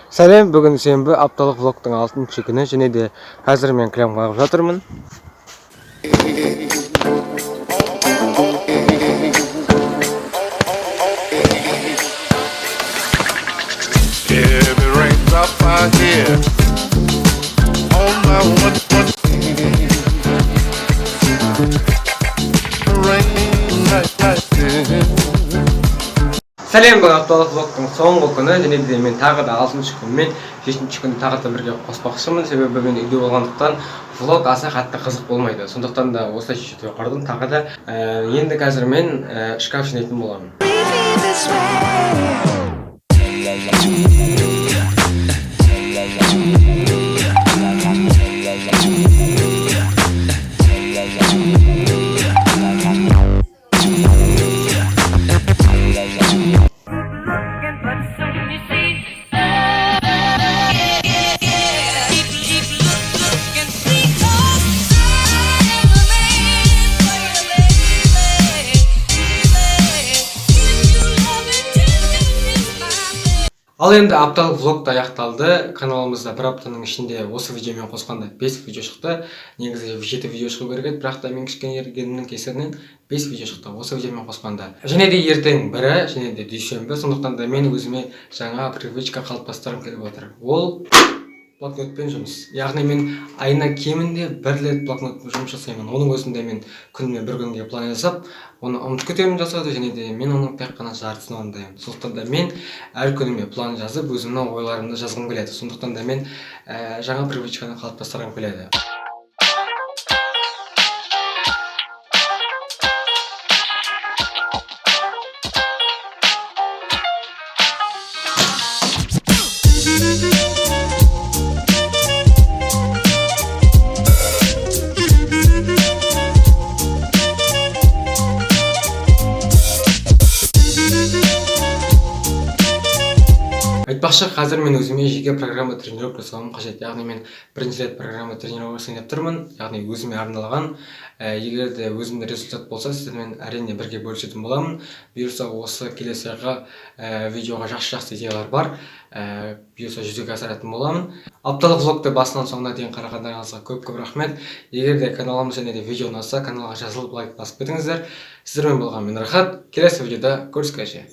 Сәлем, бүгін сенбі апталық влогтың 6-шы күні, және де қазір мен крем қағып жатырмын. Сәлем, бұл апталық влогтың соңғы күні, және де мен тағы да 6-шы күнмен 7-ші күнді тағы да бірге қоспақшымын. Себебі мен үйде болғандықтан влог аса қатты қызық болмайды. Сондықтан да осылай шешуге қардым. Тағы да енді қазір мен шкаф жинайтын боламын. Ал енді апталық влог та аяқталды. Каналымызда бір аптаның ішінде осы видеомен қосқанда 5 видео шықты. Негізі 7 видео шығу керек еді, бірақ та мен кішкене ергенімнің кесірінен 5 видео шықты осы видеомен қосқанда. Және де ертең бірі, және де дүйсенбі. Сондықтан да мен өзіме жаңа привычка қалыптастырғым келіп отыр. Ол блокнотпен жұмыс. Яғни мен айына кемінде 1 рет блокнотпен жұмыс жасаймын. Оның өзінде мен күніме бір күнге план жасап, оны ұмытып кетемін жасауды, және де мен оның тек қана жартысын орындаймын. Сондықтан да мен әр күніме план жазып, өзімнің ойларымды жазғым келеді. Сондықтан да мен жаңа привычканы қалыптастырғым келеді. Айтпақшы, қазір мен өзіме жеке программа тренировка жасауым қажет. Яғни мен бірінші рет программа тренировкасын деп тұрмын. Яғни өзіме арналған. Егер де өзімде результат болса, сіздермен әрине бірге бөлісетін боламын. Бұйырса осы келесі видеоға жақсы идеялар бар. Бұйырса жүзеге асыратын боламын. Апталық влогты басынан соңына дейін қарағандарыңызға көп рахмет. Егер де каналымыз және де видео ұнаса, каналға жазылып лайк басып кетіңіздер. Сіздермен болған мен Рахат. Келесі видеода көріскенше.